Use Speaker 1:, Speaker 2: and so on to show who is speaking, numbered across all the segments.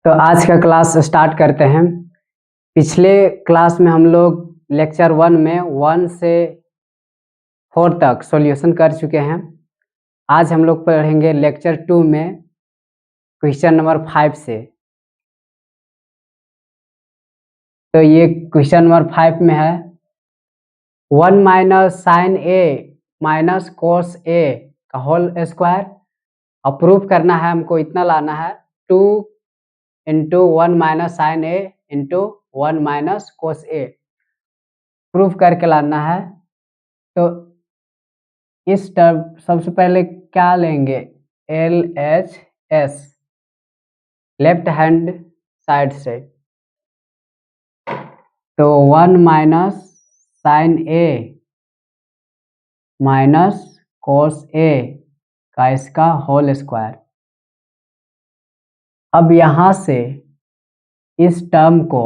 Speaker 1: तो आज का क्लास स्टार्ट करते हैं। पिछले क्लास में हम लोग लेक्चर 1 में 1 से 4 तक सॉल्यूशन कर चुके हैं। आज हम लोग पढ़ेंगे लेक्चर 2 में क्वेश्चन नंबर 5 से। तो ये क्वेश्चन नंबर 5 में है 1 माइनस साइन ए माइनस कोस ए का होल स्क्वायर। अप्रूव करना है, हमको इतना लाना है 2 into 1 minus sign a into 1 minus cos A proof करके लाना है। तो इस टर्म सबसे पहले क्या लेंगे, L H S left hand side से। तो 1 माइनस साइन ए माइनस कोस ए का इसका होल स्क्वायर। अब यहाँ से इस टर्म को,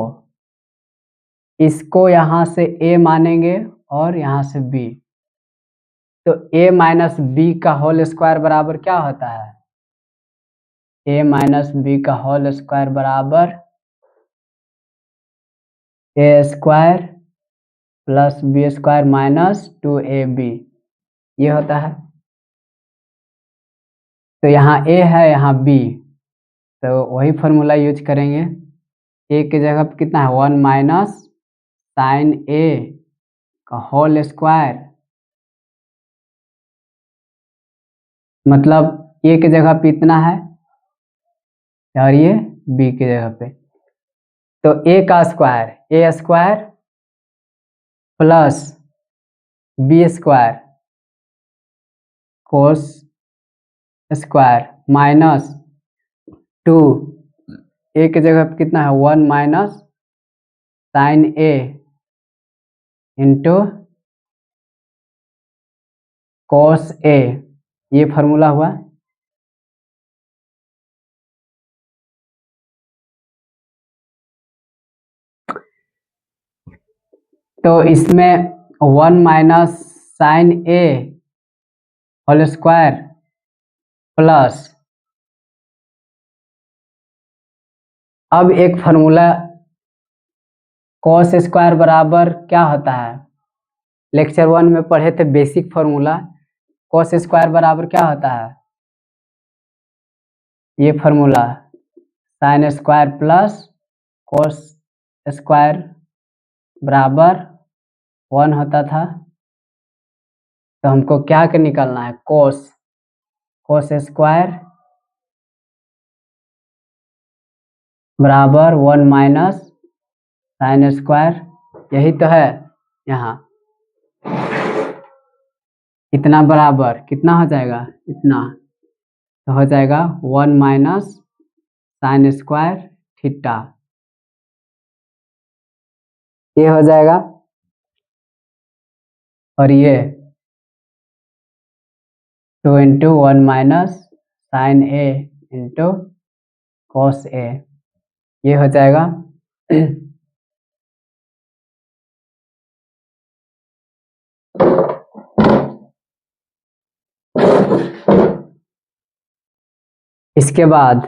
Speaker 1: इसको यहाँ से a मानेंगे और यहाँ से b। तो a माइनस बी का होल स्क्वायर बराबर क्या होता है, a माइनस बी का होल स्क्वायर बराबर a square plus b square minus 2ab ये होता है। तो यहाँ a है, यहाँ b, तो वही फॉर्मूला यूज करेंगे। a की जगह पे कितना है 1 माइनस साइन a का होल स्क्वायर, मतलब a की जगह पे इतना है और ये b की जगह पे। तो a का square a square plus b square cos square minus 2 a की जगह पे कितना है 1 minus sine a into cos a, ये फार्मूला हुआ। तो इसमें 1 minus sine a whole square plus, अब एक फार्मूला कॉस स्क्वायर बराबर क्या होता है, लेक्चर 1 में पढ़े थे बेसिक फार्मूला। कॉस स्क्वायर बराबर क्या होता है, ये formula sine square plus cos square बराबर 1 होता था। तो हमको क्या के निकालना है, कॉस स्क्वायर बराबर 1 माइनस साइन स्क्वायर, यही तो है। यहाँ इतना बराबर कितना हो जाएगा, इतना तो हो जाएगा 1 माइनस साइन स्क्वायर थीटा, ये हो जाएगा। और ये 2 into 1 minus sign a into cos A, ये हो जाएगा। इसके बाद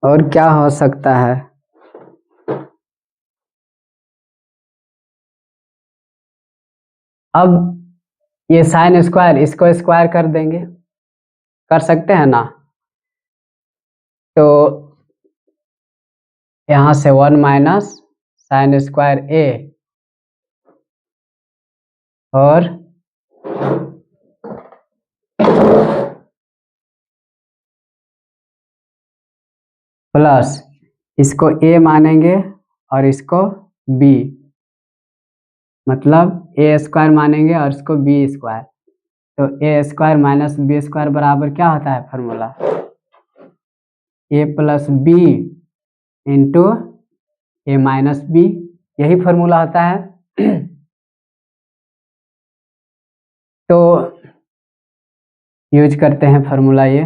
Speaker 1: और क्या हो सकता है, अब ये साइन स्क्वायर इसको स्क्वायर कर देंगे, कर सकते हैं ना। तो यहाँ से 1 माइनस साइन स्क्वायर ए और प्लस इसको a मानेंगे और इसको b, मतलब a स्क्वायर मानेंगे और इसको b स्क्वायर। तो a square minus b square बराबर क्या होता है formula, a plus b into a minus b, यही फार्मूला होता है। तो यूज करते हैं फार्मूला, ये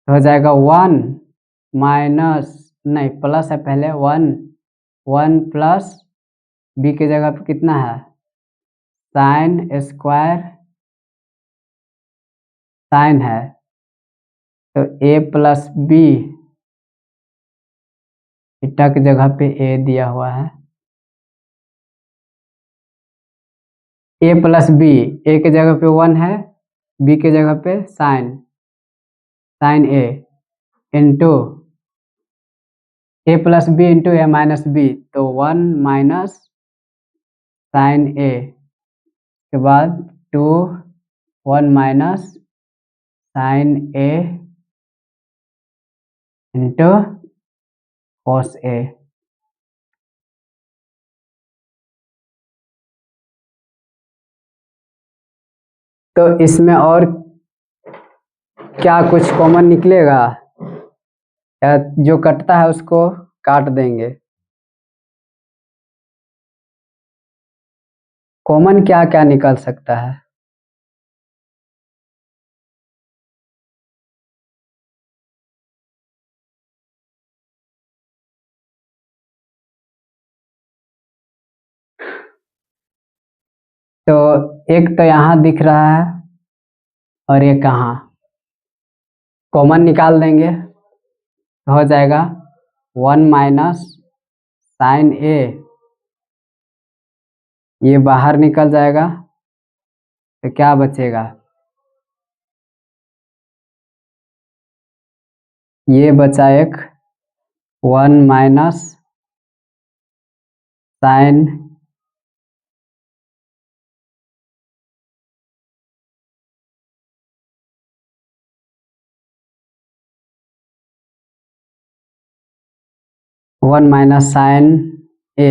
Speaker 1: हो जाएगा 1 माइनस, नहीं प्लस है पहले, 1 प्लस बी की जगह पे कितना है साइन स्क्वायर, साइन है तो a प्लस बी, थीटा की जगह पे a दिया हुआ है, a प्लस बी, a की जगह पे 1 है, b की जगह पे sine a into a plus b into a minus b, तो 1 माइनस साइन a के बाद 2 1 minus sine a into cos a। तो इसमें और क्या कुछ कॉमन निकलेगा, या जो कटता है उसको काट देंगे? कॉमन क्या क्या निकल सकता है? तो एक तो यहाँ दिख रहा है और ये कहाँ, कॉमन निकाल देंगे तो हो जाएगा 1 माइनस साइन ए, ये बाहर निकल जाएगा तो क्या बचेगा, ये बचा एक 1 माइनस साइन ए,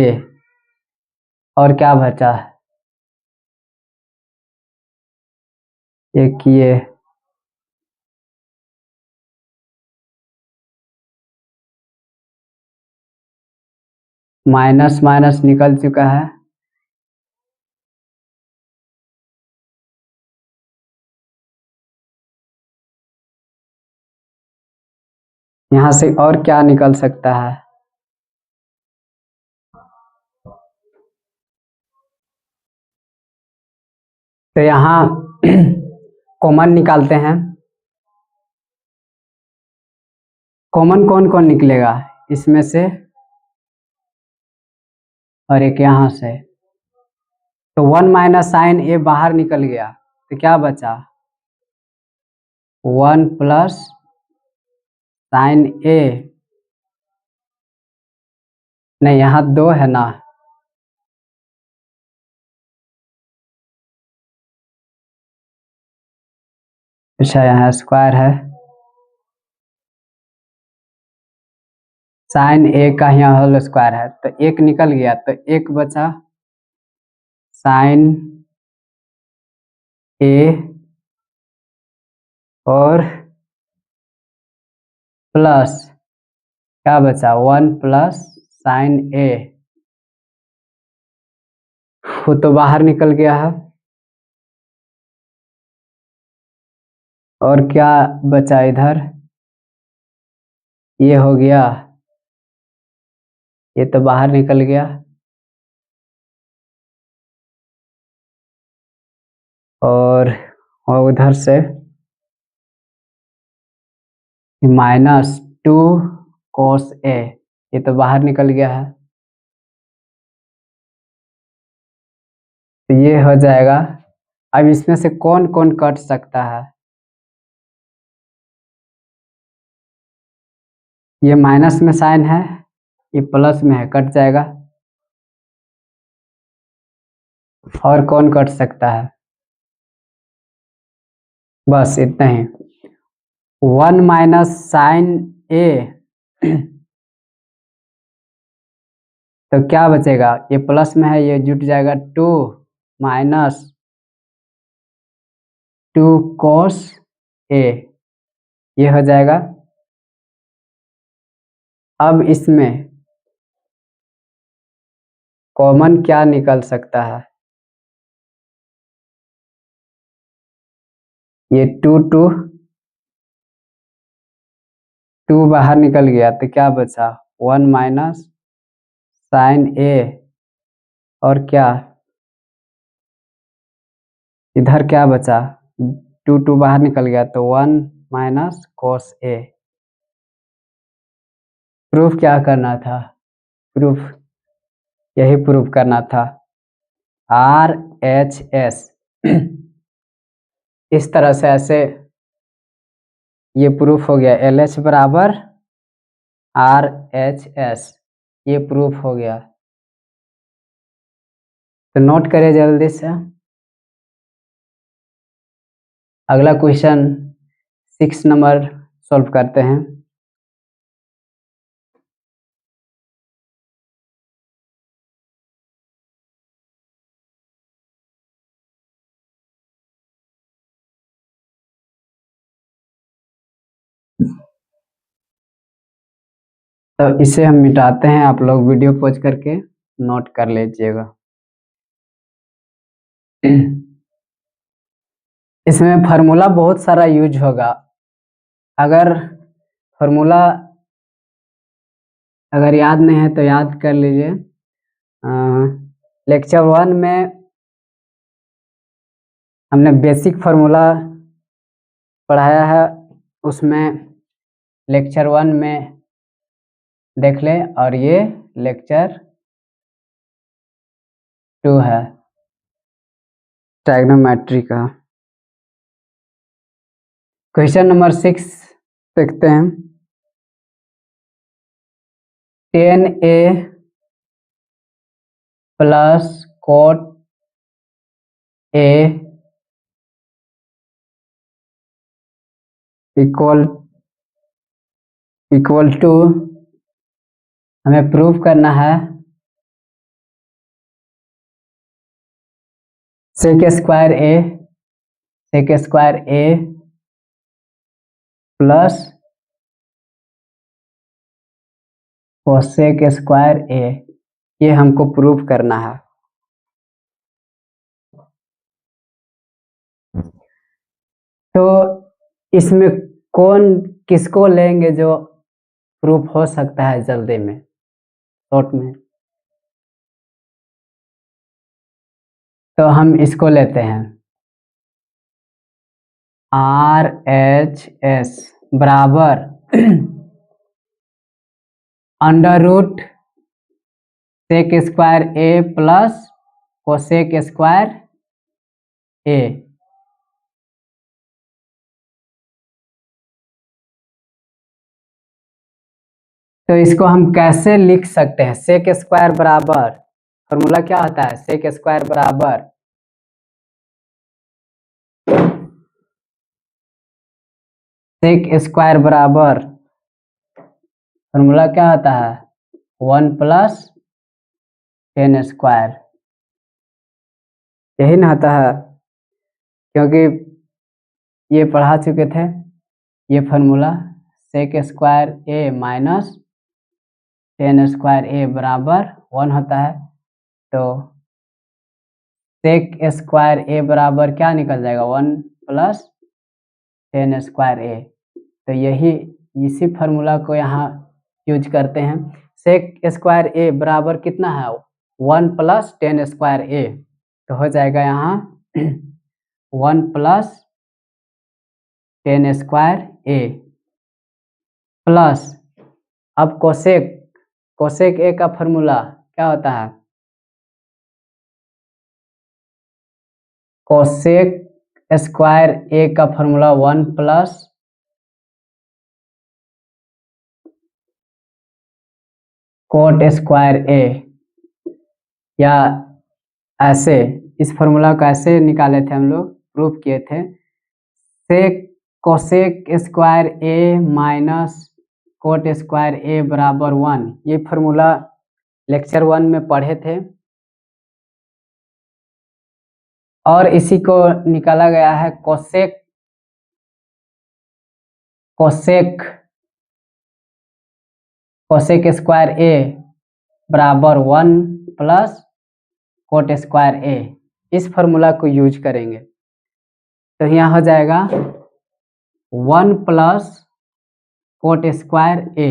Speaker 1: और क्या बचा, एक ये माइनस माइनस निकल चुका है, यहाँ से और क्या निकल सकता है? तो यहाँ कॉमन निकालते हैं, कॉमन कौन कौन निकलेगा इसमें से, और एक यहाँ से, तो 1 माइनस साइन ए बाहर निकल गया तो क्या बचा, 1 प्लस साइन ए, नहीं यहाँ 2 है ना, अच्छा यहाँ स्क्वायर है, साइन ए का यहाँ होल स्क्वायर है, तो एक निकल गया तो एक बचा साइन ए और प्लस क्या बचा 1 प्लस साइन ए, वो तो बाहर निकल गया है, और क्या बचा इधर, ये हो गया, ये तो बाहर निकल गया, और उधर से -2 cos a, ये तो बाहर निकल गया है, तो ये हो जाएगा। अब इसमें से कौन कौन कट सकता है, ये माइनस में साइन है, ये प्लस में है, कट जाएगा, और कौन कट सकता है, बस इतना ही, 1 माइनस साइन ए, तो क्या बचेगा, ये प्लस में है, ये जुट जाएगा 2 माइनस 2 cos ए, ये हो जाएगा। अब इसमें कॉमन क्या निकल सकता है, ये 2 बाहर निकल गया तो क्या बचा 1 माइनस साइन ए, और क्या इधर क्या बचा, 2 बाहर निकल गया तो 1 माइनस कोस ए। प्रूफ क्या करना था? प्रूफ यही प्रूफ करना था, आर एच एस। इस तरह से ऐसे ये प्रूफ हो गया, एल एच बराबर आर एच एस, ये प्रूफ हो गया। तो नोट करिए जल्दी से। अगला क्वेश्चन 6 नंबर सॉल्व करते हैं। तो इसे हम मिटाते हैं, आप लोग वीडियो पॉज करके नोट कर लीजिएगा। इसमें फार्मूला बहुत सारा यूज होगा। अगर फार्मूला अगर याद नहीं है तो याद कर लीजिए। लेक्चर 1 में हमने बेसिक फार्मूला पढ़ाया है, उसमें लेक्चर 1 में देख लें, और ये लेक्चर 2 है ट्राइगोनोमेट्री का। क्वेश्चन नंबर 6 देखते हैं। 10a plus cot a equal to, हमें प्रूव करना है sec square a plus cosec square a, ये हमको प्रूव करना है। तो इसमें कौन किसको लेंगे जो प्रूफ हो सकता है जल्दी में, शॉर्ट में? तो हम इसको लेते हैं, आर एच एस बराबर under root sec square a plus cosec square ए। तो इसको हम कैसे लिख सकते हैं? सेक स्क्वायर बराबर, फॉर्मूला क्या होता है? सेक स्क्वायर बराबर फॉर्मूला क्या होता है? 1 प्लस टेन स्क्वायर, यही ना होता है, क्योंकि ये पढ़ा चुके थे ये फार्मूला। सेक स्क्वायर ए माइनस टेन स्क्वायर ए बराबर 1 होता है। तो सेक स्क्वायर ए बराबर क्या निकल जाएगा? 1 प्लस टेन स्क्वायर ए। तो यही इसी फार्मूला को यहाँ यूज करते हैं। सेक स्क्वायर ए बराबर कितना है? 1 प्लस टेन स्क्वायर ए, तो हो जाएगा यहाँ 1 plus ten square a plus, अब कोसेक ए का फार्मूला क्या होता है? कोसेक स्क्वायर ए का फार्मूला 1 प्लस कोट स्क्वायर ए, या ऐसे इस फार्मूला को ऐसे निकाले थे हम लोग, प्रूफ किए थे। सेक कोसेक स्क्वायर ए माइनस कोट स्क्वायर ए बराबर 1, ये फार्मूला लेक्चर 1 में पढ़े थे, और इसी को निकाला गया है कोसेक स्क्वायर ए बराबर 1 प्लस कोट स्क्वायर ए। इस फार्मूला को यूज करेंगे, तो यहाँ हो जाएगा 1 प्लस कोट स्क्वायर ए,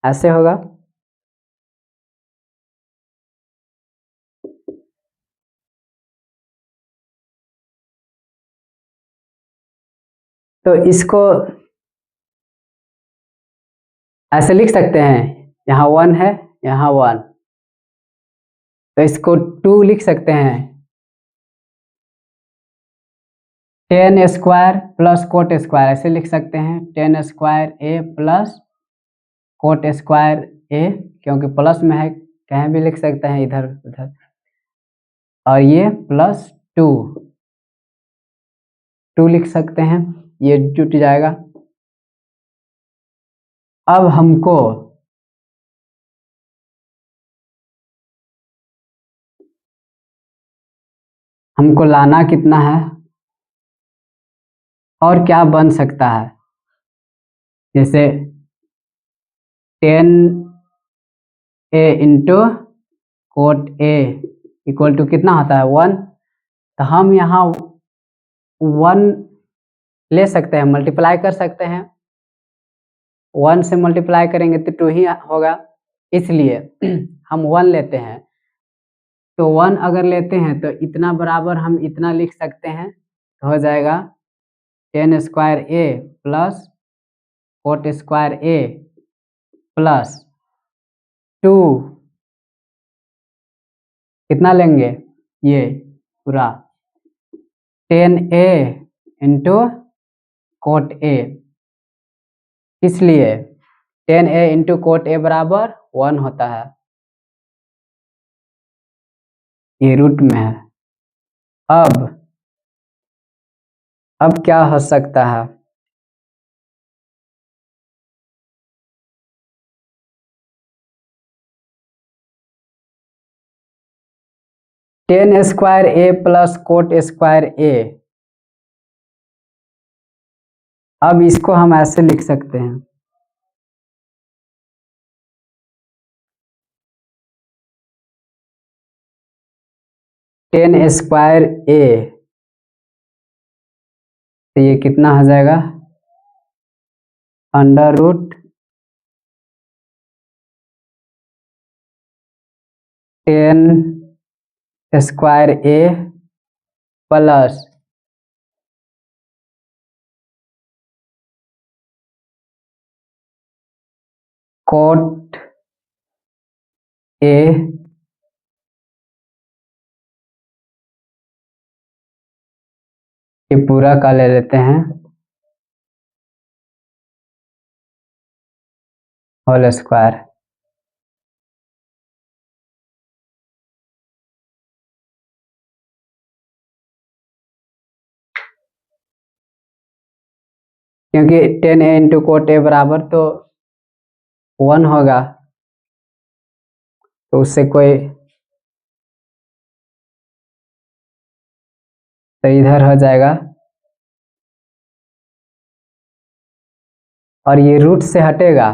Speaker 1: ऐसे होगा। तो इसको ऐसे लिख सकते हैं, यहाँ 1 है, यहाँ 1, तो इसको 2 लिख सकते हैं। 10 स्क्वायर प्लस कोट स्क्वायर ऐसे लिख सकते हैं, 10 square a plus coat square ए, क्योंकि प्लस में है, कहीं भी लिख सकते हैं, इधर उधर, और ये प्लस 2 लिख सकते हैं, ये जुट जाएगा। अब हमको लाना कितना है, और क्या बन सकता है, जैसे 10a into cot a equal to कितना होता है 1, तो हम यहाँ 1 ले सकते हैं, मल्टीप्लाई कर सकते हैं, 1 से मल्टीप्लाई करेंगे तो 2 ही होगा, इसलिए हम 1 लेते हैं। तो 1 अगर लेते हैं तो इतना बराबर हम इतना लिख सकते हैं, तो हो जाएगा 10 square a plus coat square a plus 2, कितना लेंगे, ये पूरा 10a इंटू कोट ए, इसलिए 10a इंटू कोट ए बराबर 1 होता है, ये रूट में है। अब क्या हो सकता है, ten square a plus coat square ए, अब इसको हम ऐसे लिख सकते हैं, टेन स्क्वायर ए, तो ये कितना हो जाएगा, under root 10 square a plus cot a, ये पूरा का ले लेते हैं होल स्क्वायर, क्योंकि 10a इंटू कोट ए बराबर तो 1 होगा, तो उससे कोई, तो इधर हो जाएगा, और ये रूट से हटेगा,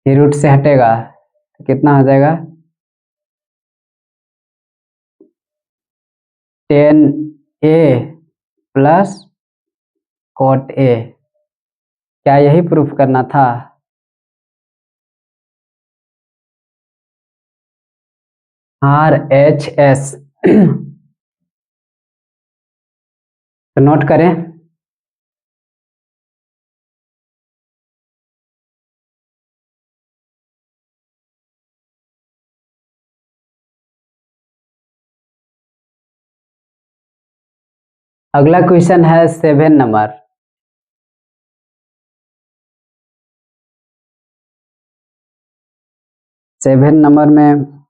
Speaker 1: ये रूट से हटेगा तो कितना हो जाएगा, 10a प्लस कोट ए, क्या यही प्रूफ करना था, RHS तो नोट करें, अगला क्वेश्चन है 7 नंबर, सेवन नंबर में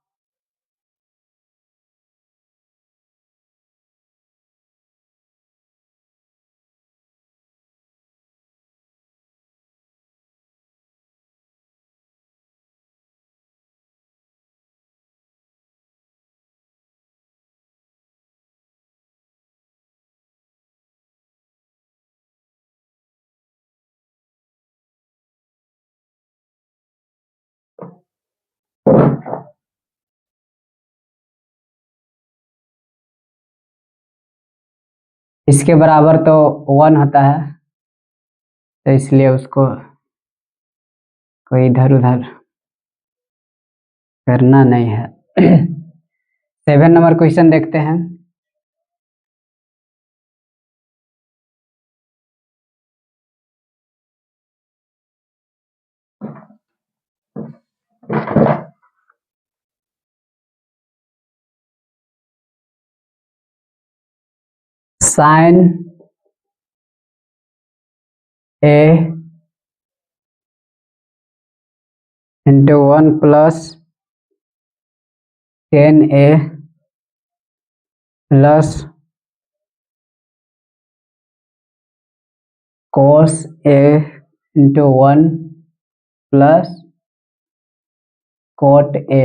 Speaker 1: इसके बराबर तो 1 होता है, तो इसलिए उसको कोई इधर उधर करना नहीं है। 7 नंबर क्वेश्चन देखते हैं, sine a into 1 plus tan a plus cos A into 1 plus cot a.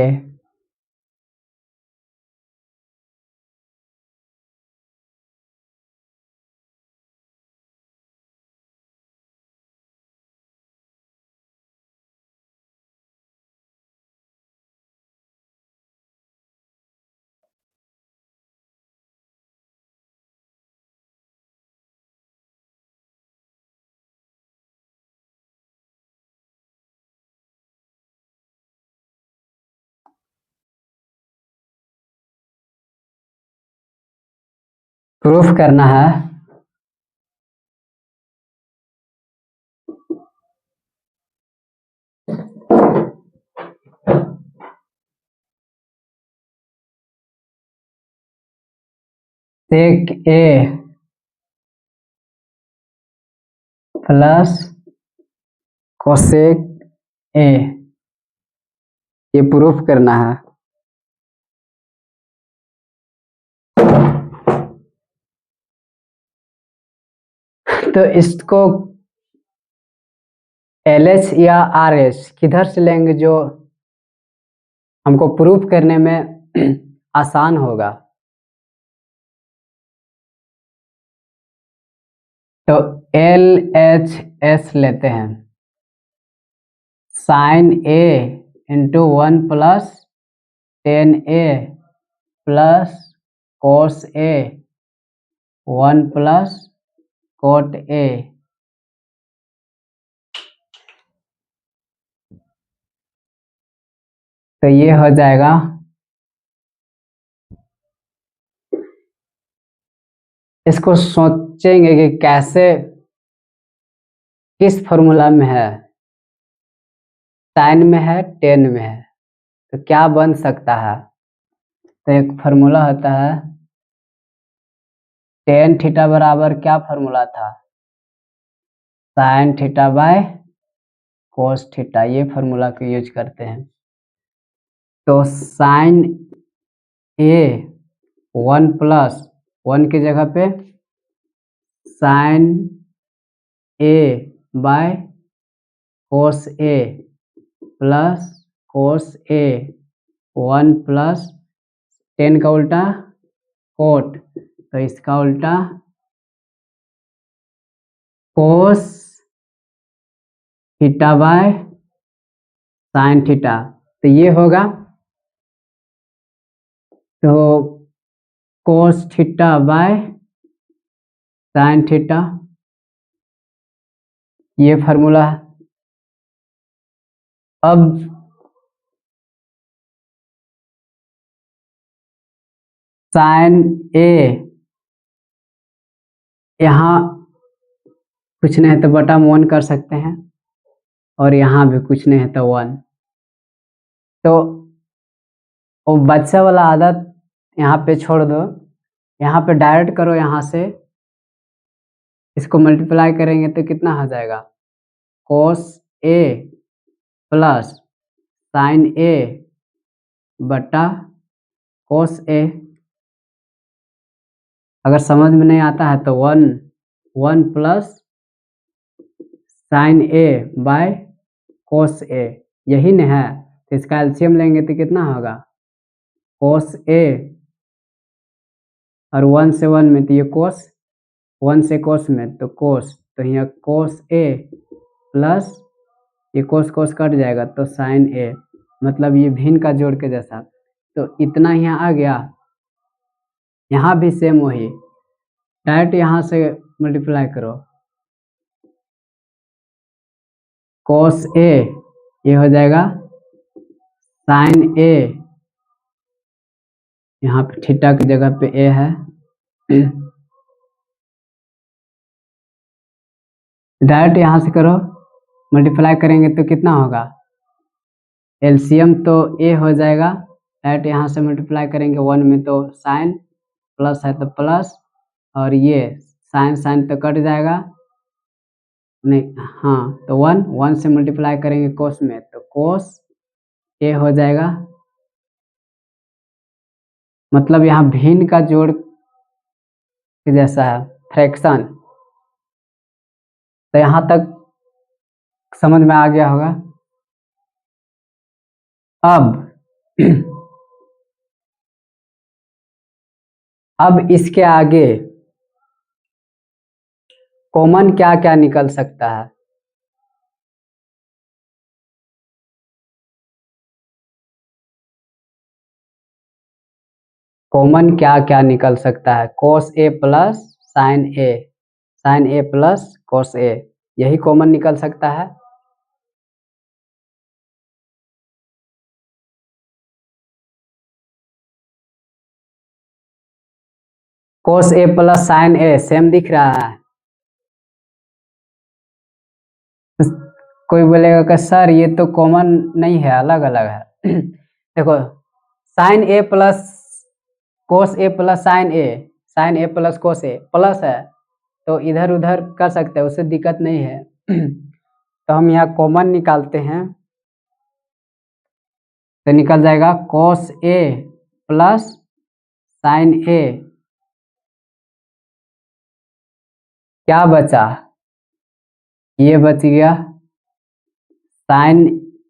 Speaker 1: Proof करना है सेक ए प्लस कोसेक ए, ये प्रूफ करना है। तो इसको LH या RH किधर से लेंगे जो हमको प्रूफ करने में आसान होगा। तो LHS लेते हैं, sine a into 1 plus tan a plus cos a 1 plus cot a. तो ये हो जाएगा इसको सोचेंगे कि कैसे किस फॉर्मूला में है, साइन में है टेन में है, तो क्या बन सकता है। तो एक फॉर्मूला होता है टेन थीटा बराबर क्या फॉर्मूला था, sine theta by cos theta, ये फॉर्मूला को यूज करते हैं। तो साइन ए 1 प्लस 1 की जगह पे sine A by cos A plus cos a 1 plus tan का उल्टा कोट, तो इसका उल्टा cos theta by sine theta, तो ये होगा। तो cos theta by sine theta, ये फार्मूला है। अब साइन ए यहाँ कुछ नहीं है तो बटा 1 कर सकते हैं, और यहाँ भी कुछ नहीं है तो 1। तो वो बच्चा वाला आदत यहाँ पे छोड़ दो, यहाँ पे डायरेक्ट करो, यहाँ से इसको मल्टीप्लाई करेंगे तो कितना हो जाएगा, कोस ए प्लस साइन ए बटा कोस ए। अगर समझ में नहीं आता है तो 1 plus sine A by cos A, यही न है। तो इसका एलसीएम लेंगे तो कितना होगा, कोस ए और 1 से 1 में तो ये कोस, 1 से कोस में तो कोस, तो यहाँ कोस ए प्लस ये कोस कोस कट जाएगा तो साइन ए, मतलब ये भिन्न का जोड़ के जैसा। तो इतना यहाँ आ गया, यहाँ भी सेम वही, डायरेक्ट यहाँ से मल्टीप्लाई करो, कोस ए ये हो जाएगा साइन ए, यहाँ पे थीटा की जगह पे ए है, डायरेक्ट यहाँ से करो, मल्टीप्लाई करेंगे तो कितना होगा, एलसीएम तो ए हो जाएगा, डायरेक्ट यहाँ से मल्टीप्लाई करेंगे 1 में तो साइन, प्लस है तो प्लस, और ये साइन साइन तो कट जाएगा, नहीं हाँ, तो 1 से मल्टीप्लाई करेंगे कोस में, तो कोस ए हो जाएगा। मतलब यहाँ भिन्न का जोड़ जैसा है, फ्रैक्शन। तो यहाँ तक समझ में आ गया होगा। अब इसके आगे कॉमन क्या क्या निकल सकता है? कॉमन क्या क्या निकल सकता है? कोस ए plus sine A, sign A plus cos A, यही कॉमन निकल सकता है। कोस ए प्लस साइन ए सेम दिख रहा है। कोई बोलेगा कि सर ये तो कॉमन नहीं है, अलग अलग है। देखो, साइन ए प्लस कोस ए प्लस साइन ए, साइन ए प्लस कोस ए प्लस है, तो इधर उधर कर सकते हैं, उससे दिक्कत नहीं है। तो हम यहाँ कॉमन निकालते हैं, तो निकल जाएगा कोस ए प्लस साइन ए, क्या बचा? ये बच गया sine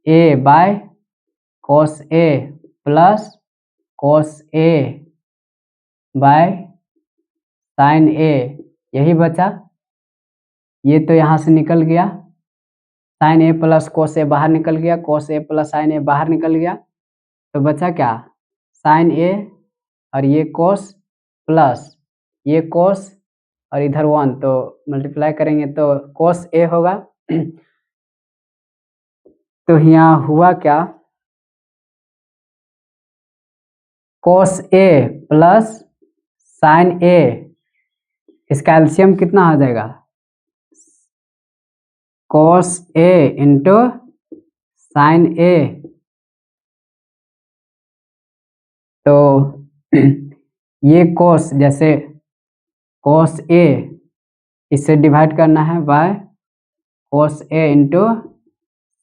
Speaker 1: A by cos A plus cos A by sine A, यही बचा। ये तो यहाँ से निकल गया, साइन ए प्लस कोस ए बाहर निकल गया, कोस ए प्लस साइन ए बाहर निकल गया, तो बचा क्या? साइन ए और ये कोस प्लस ये कोस और इधर 1, तो मल्टीप्लाई करेंगे तो कोस ए होगा। तो यहाँ हुआ क्या? कोस ए प्लस साइन ए, इसका एलसीएम कितना आ जाएगा? कोस ए इंटू साइन ए, तो ये कोस, जैसे कोस ए इससे डिवाइड करना है by cos A into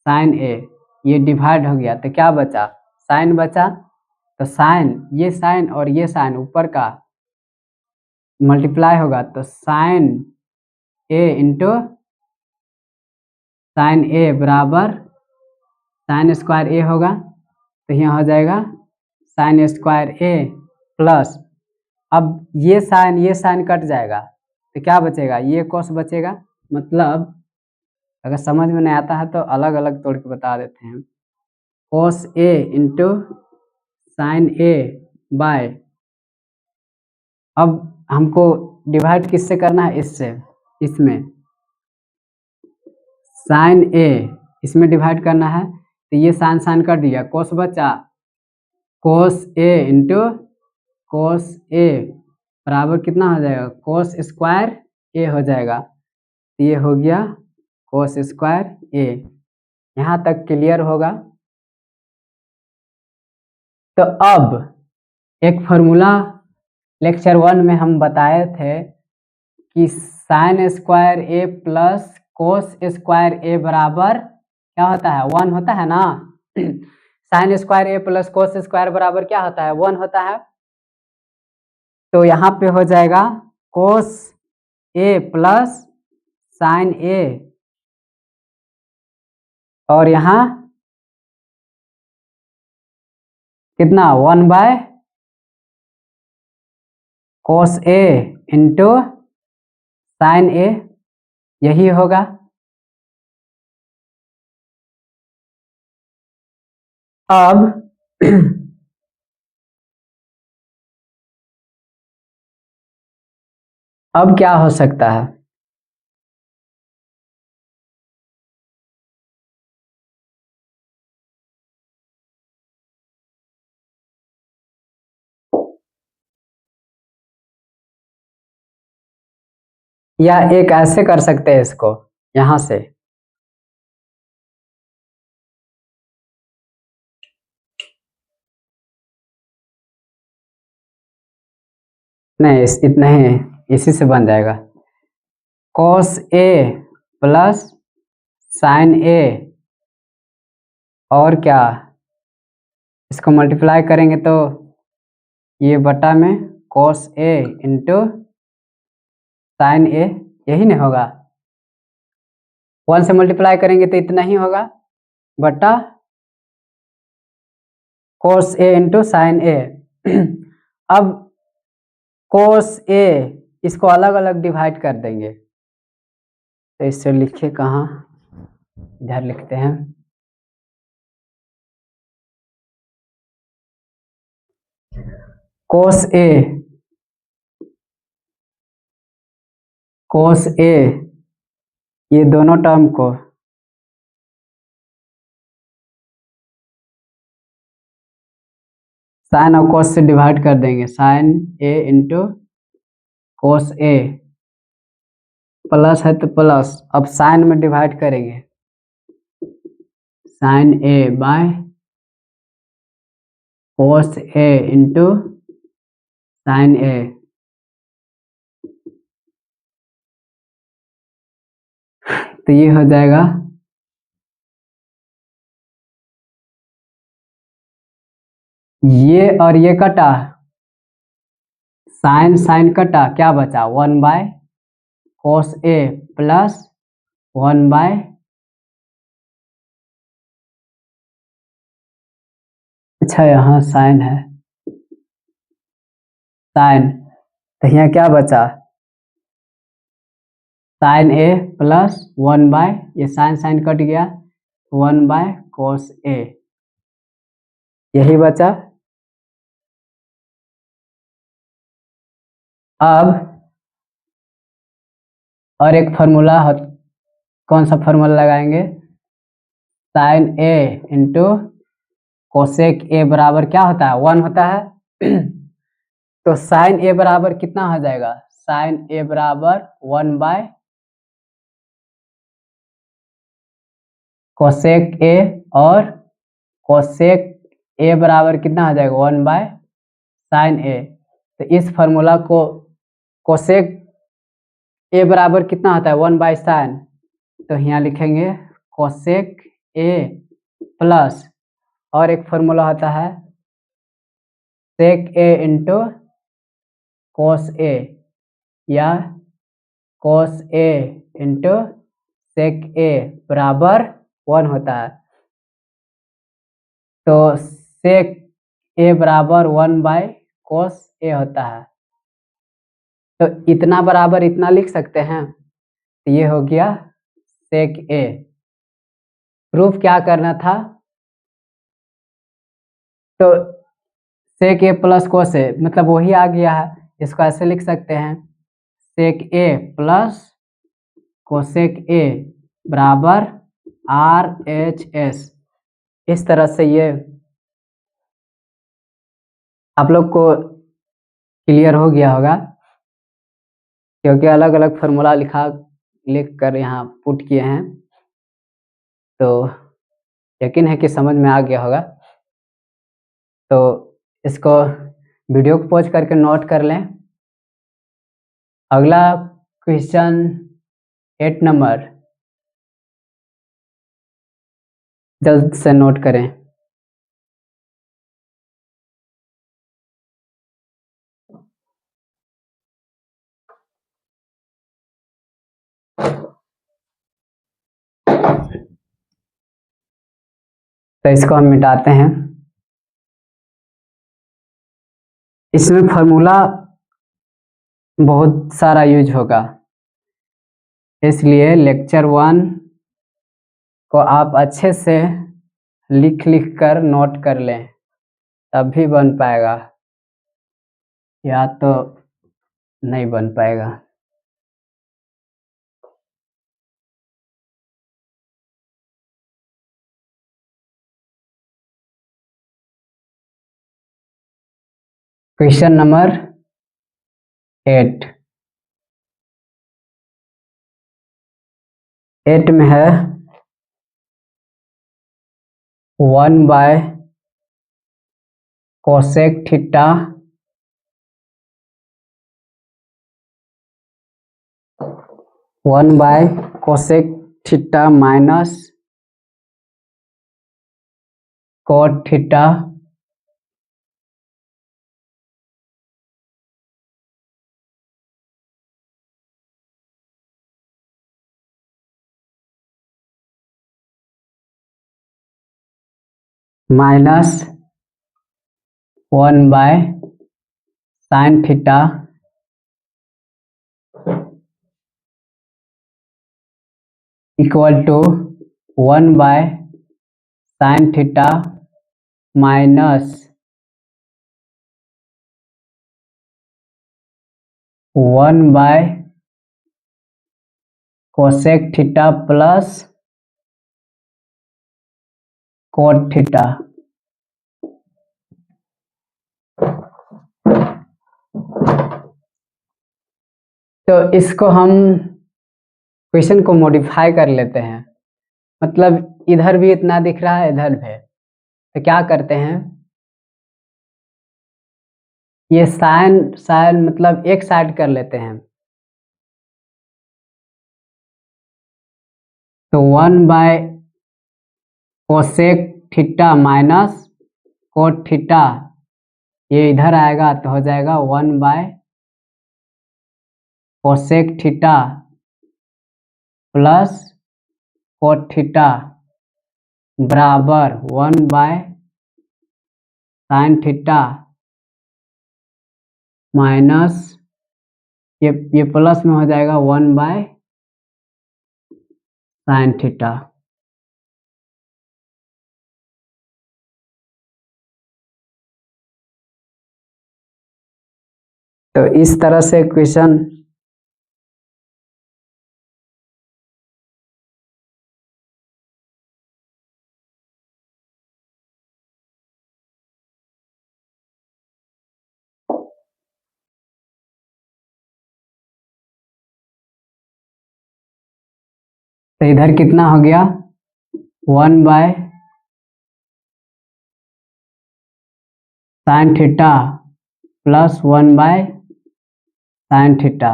Speaker 1: sine A, ये डिवाइड हो गया, तो क्या बचा? साइन बचा। तो साइन, ये साइन और ये साइन ऊपर का मल्टीप्लाई होगा, तो साइन ए इंटू साइन ए बराबर साइन स्क्वायर ए होगा, तो यहाँ हो जाएगा साइन स्क्वायर ए प्लस, अब ये साइन कट जाएगा, तो क्या बचेगा? ये कोस बचेगा। मतलब अगर समझ में नहीं आता है तो अलग अलग तोड़ के बता देते हैं। कोस ए इंटू साइन ए बाय, अब हमको डिवाइड किससे करना है? इससे, इसमें साइन ए इसमें डिवाइड करना है, तो ये साइन साइन कर दिया, कोस बचा, कोस ए इंटू कोस ए बराबर कितना हो जाएगा? कोस स्क्वायर ए हो जाएगा, तो ये हो गया कोस स्क्वायर ए। यहाँ तक क्लियर होगा। तो अब एक फॉर्मूला लेक्चर 1 में हम बताए थे कि sine square a plus cos square ए बराबर क्या होता है? 1 होता है ना। Sine square a plus cos square बराबर क्या होता है? 1 होता है। तो यहाँ पे हो जाएगा कोस ए प्लस साइन ए, और यहाँ कितना? 1 by cos A into sine A, यही होगा। अब अब क्या हो सकता है? या एक ऐसे कर सकते हैं इसको, यहां से नहीं, इतना ही इसी से बन जाएगा cos A plus sign A और क्या, इसको मल्टीप्लाई करेंगे तो ये बटा में cos A into sine A, यही नहीं होगा। 1 से मल्टीप्लाई करेंगे तो इतना ही होगा बटा cos A into sine A। अब cos A इसको अलग अलग डिवाइड कर देंगे, तो इससे लिखे कहाँ, इधर लिखते हैं। cos A ये दोनों टर्म को साइन और cos से डिवाइड कर देंगे, sine A into cos A, plus है तो प्लस, अब साइन में डिवाइड करेंगे, sine A by cos A into sine A। तो ये हो जाएगा ये और ये कटा, साइन साइन कटा, क्या बचा 1 by cos A plus 1 by, अच्छा यहाँ साइन है, साइन, तो यहाँ क्या बचा साइन A प्लस 1 बाय, ये साइन साइन कट गया, 1 बाय cos A, यही बचा। अब और एक फार्मूला, कौन सा फार्मूला लगाएंगे, sine A into cosec A बराबर क्या होता है 1 होता है। तो साइन A बराबर कितना हो जाएगा, साइन A बराबर 1 बाय कोसेक A, और कोसेक A बराबर कितना हो जाएगा 1 बाय साइन A। तो इस फार्मूला को कोसेक A बराबर कितना होता है 1 बाय साइन, तो यहाँ लिखेंगे कोसेक A प्लस, और एक फार्मूला होता है सेक A इंटू कोस A, या कोस A इंटू सेक A बराबर 1 होता है। तो सेक A बराबर 1 बाय कोस A होता है, तो इतना बराबर इतना लिख सकते हैं, तो ये हो गया सेक A। प्रूफ क्या करना था, तो सेक A प्लस कोस A मतलब वही आ गया है, इसको ऐसे लिख सकते हैं सेक A प्लस कोसेक A बराबर RHS। इस तरह से ये आप लोग को क्लियर हो गया होगा, क्योंकि अलग अलग फार्मूला लिख कर यहाँ पुट किए हैं, तो यकीन है कि समझ में आ गया होगा। तो इसको वीडियो को पॉज करके नोट कर लें। अगला क्वेश्चन 8 नंबर, जल्द से नोट करें। तो इसको हम मिटाते हैं। इसमें फार्मूला बहुत सारा यूज होगा, इसलिए लेक्चर 1 को आप अच्छे से लिख कर नोट कर लें, तब भी बन पाएगा, या तो नहीं बन पाएगा। क्वेश्चन नंबर 8 में है 1 by cosec theta 1 by cosec theta minus cot theta minus 1 by sine theta equal to 1 by sine theta minus 1 by cosec theta plus cot theta. तो इसको हम क्वेश्चन को मॉडिफाई कर लेते हैं, मतलब इधर भी इतना दिख रहा है, इधर भी, तो क्या करते हैं, ये साइन साइन मतलब एक साइड कर लेते हैं। तो 1 by cosec theta minus cot theta, ये इधर आएगा तो हो जाएगा 1 by cosec theta plus cot theta बराबर 1 by साइन थीटा माइनस ये प्लस में हो जाएगा 1 by साइन थीटा। तो इस तरह से क्वेश्चन तो इधर कितना हो गया, 1 by sine theta plus 1 by sine theta.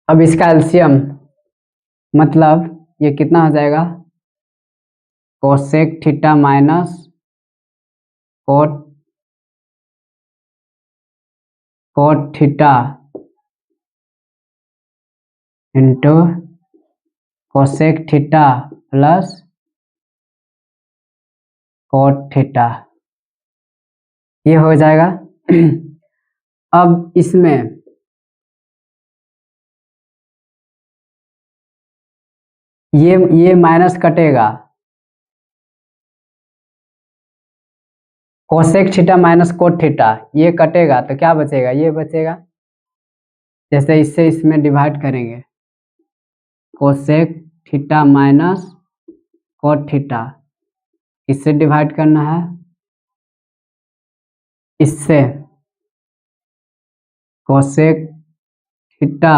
Speaker 1: अब इसका एलसीएम मतलब ये कितना हो जाएगा, cosec theta minus cot theta into cosec theta plus cot theta, ये हो जाएगा। अब इसमें ये माइनस कटेगा, cosec theta minus cot theta ये कटेगा तो क्या बचेगा, ये बचेगा। जैसे इससे इसमें डिवाइड करेंगे, cosec theta minus cot theta, इससे डिवाइड करना है, इससे cosec theta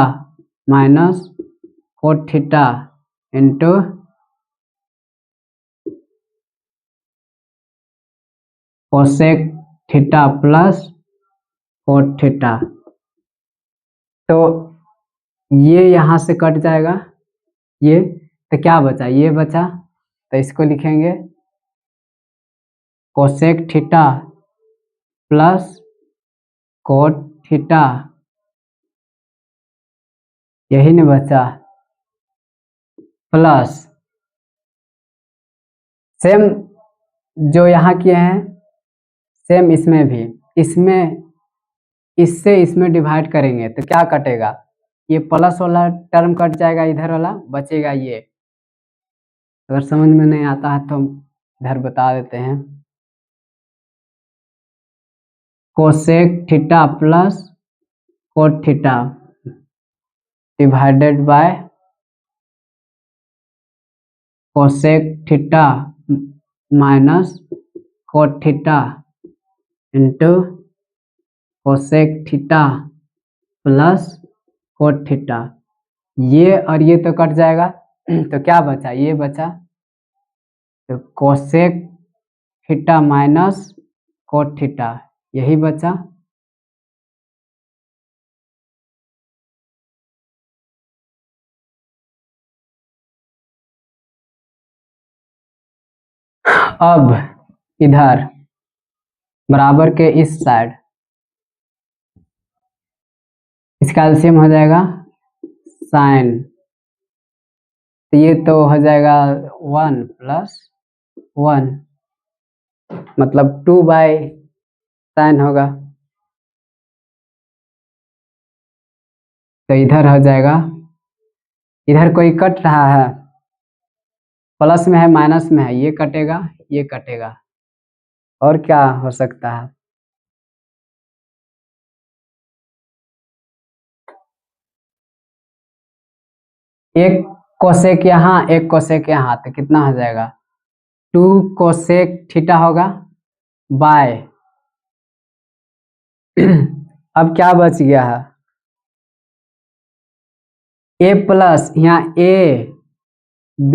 Speaker 1: minus cot theta into cosec theta plus cot theta. तो ये यहाँ से कट जाएगा, ये तो क्या बचा, ये बचा, तो इसको लिखेंगे cosec theta plus cot theta, यही नहीं बचा, प्लस सेम जो यहाँ किए हैं सेम इसमें भी, इसमें इससे इसमें डिवाइड करेंगे तो क्या कटेगा, ये प्लस वाला टर्म कट जाएगा, इधर वाला बचेगा ये। अगर समझ में नहीं आता है तो इधर बता देते हैं, cosec theta plus cot theta divided by cosec theta minus cot theta into cosec theta plus cot theta, ये और ये तो कट जाएगा, तो क्या बचा, ये बचा, तो cosec theta minus cot theta यही बचा। अब इधर बराबर के इस साइड इसका एलसीएम हो जाएगा साइन, तो ये तो हो जाएगा 1 + 1 मतलब 2/sin होगा, तो इधर हो जाएगा, इधर कोई कट रहा है, प्लस में है माइनस में है, ये कटेगा ये कटेगा, और क्या हो सकता है। एक कोसेक यहाँ एक कोसेक यहाँ, तो कितना हो जाएगा 2 कोसेक थीटा होगा बाय अब क्या बच गया है a प्लस यहाँ a b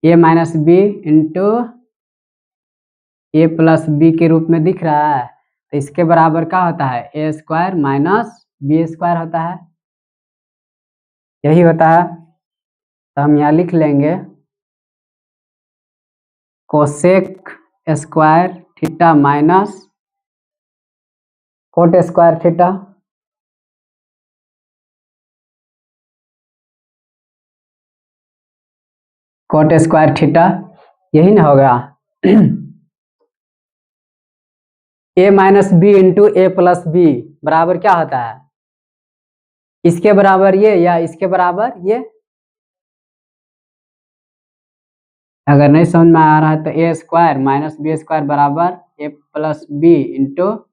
Speaker 1: a minus b into a plus b के रूप में दिख रहा है, तो इसके बराबर क्या होता है a square minus b square होता है, यही होता है। तो हम यहाँ लिख लेंगे cosec square theta minus cot square theta, cot square theta, यही ना होगा a minus b into a plus b बराबर क्या होता है, इसके बराबर ये या इसके बराबर ये। अगर नहीं समझ में आ रहा है तो ए स्क्वायर माइनस बी स्क्वायर बराबर ए plus b into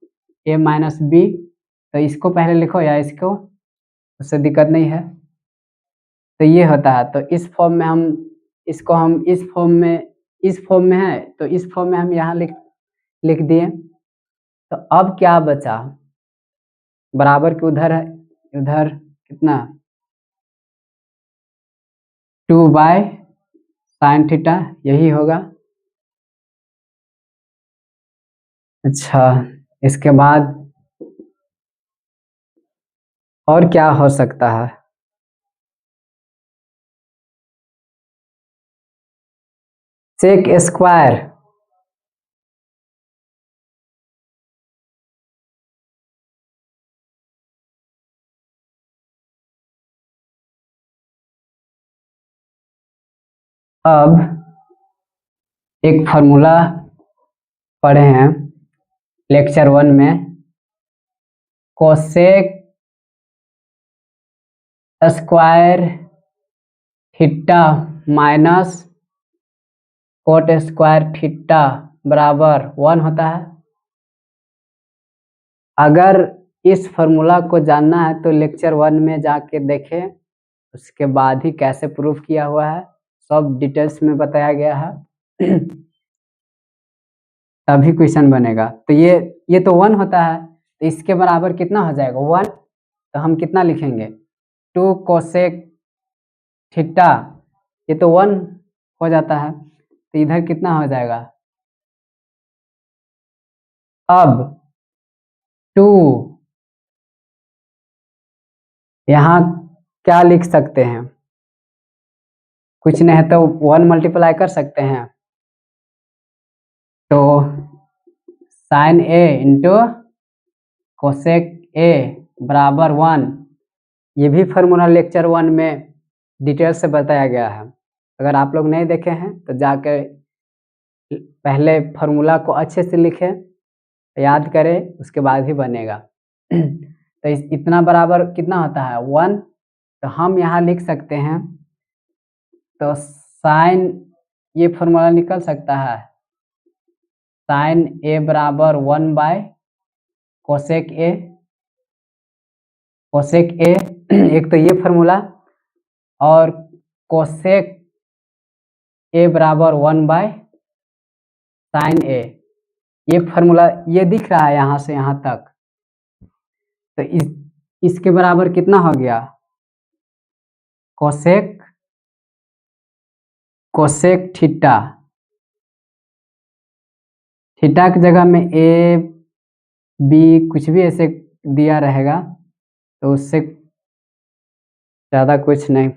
Speaker 1: a minus b, तो इसको पहले लिखो या इसको, उससे दिक्कत नहीं है। तो ये होता है, तो इस फॉर्म में हम इसको हम इस फॉर्म में है, तो इस फॉर्म में हम यहाँ लिख दिए। तो अब क्या बचा, बराबर के उधर है, उधर कितना 2/sin थीटा, यही होगा। अच्छा, इसके बाद और क्या हो सकता है, सेक स्क्वायर अब एक फॉर्मूला पढ़े हैं लेक्चर 1 में, cosec square theta minus cot square theta बराबर 1 होता है। अगर इस फॉर्मूला को जानना है तो लेक्चर 1 में जाके देखें, उसके बाद ही कैसे प्रूफ किया हुआ है सब डिटेल्स में बताया गया है तभी क्वेश्चन बनेगा। तो ये तो 1 होता है, तो इसके बराबर कितना हो जाएगा 1, तो हम कितना लिखेंगे 2 कोसेक थीटा, ये तो 1 हो जाता है, तो इधर कितना हो जाएगा, अब 2 यहाँ क्या लिख सकते हैं, कुछ नहीं है तो 1 मल्टीप्लाई कर सकते हैं, तो sine a into cosec a बराबर 1, ये भी फार्मूला लेक्चर 1 में डिटेल से बताया गया है। अगर आप लोग नहीं देखे हैं तो जाकर पहले फार्मूला को अच्छे से लिखें, याद करें, उसके बाद ही बनेगा तो इतना बराबर कितना होता है 1, तो हम यहाँ लिख सकते हैं, तो साइन ये फार्मूला निकल सकता है, साइन ए बराबर 1/कोसेक ए, कोसेक ए एक तो ये फार्मूला, और कोसेक ए बराबर 1/साइन ए, ये फार्मूला ये दिख रहा है यहाँ से यहाँ तक, तो इसके बराबर कितना हो गया कोसेक थीटा, थीटा की जगह में ए बी कुछ भी ऐसे दिया रहेगा, तो उससे ज़्यादा कुछ नहीं,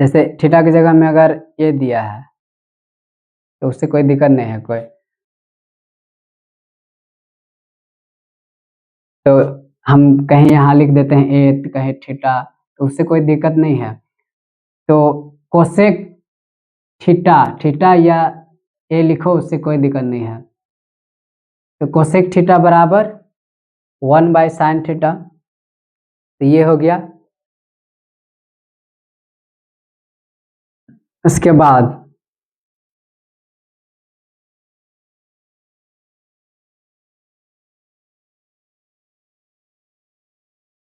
Speaker 1: जैसे थीटा की जगह में अगर ए दिया है तो उससे कोई दिक्कत नहीं है कोई। तो हम कहीं यहाँ लिख देते हैं ए, कहीं थीटा, तो उससे कोई दिक्कत नहीं है। तो कोसेक थीटा, थीटा या ए लिखो, उससे कोई दिक्कत नहीं है। तो कोसेक थीटा बराबर 1/sin थीटा, तो ये हो गया। उसके बाद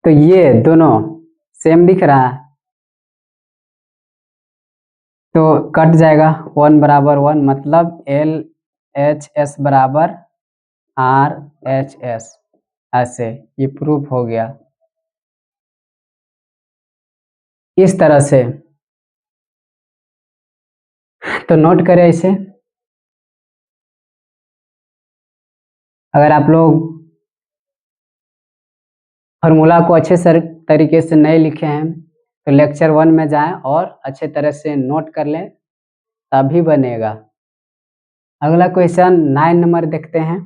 Speaker 1: तो ये दोनों सेम दिख रहा है, तो कट जाएगा 1 बराबर 1, मतलब LHS बराबर RHS, ऐसे ये प्रूफ हो गया इस तरह से। तो नोट करें इसे। अगर आप लोग फार्मूला को अच्छे तरीके से नहीं लिखे हैं तो लेक्चर 1 में जाएं और अच्छे तरह से नोट कर लें, तभी बनेगा। अगला क्वेश्चन 9 नंबर देखते हैं।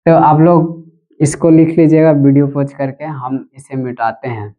Speaker 1: तो आप लोग इसको लिख लीजिएगा वीडियो पॉज करके, हम इसे मिटाते हैं।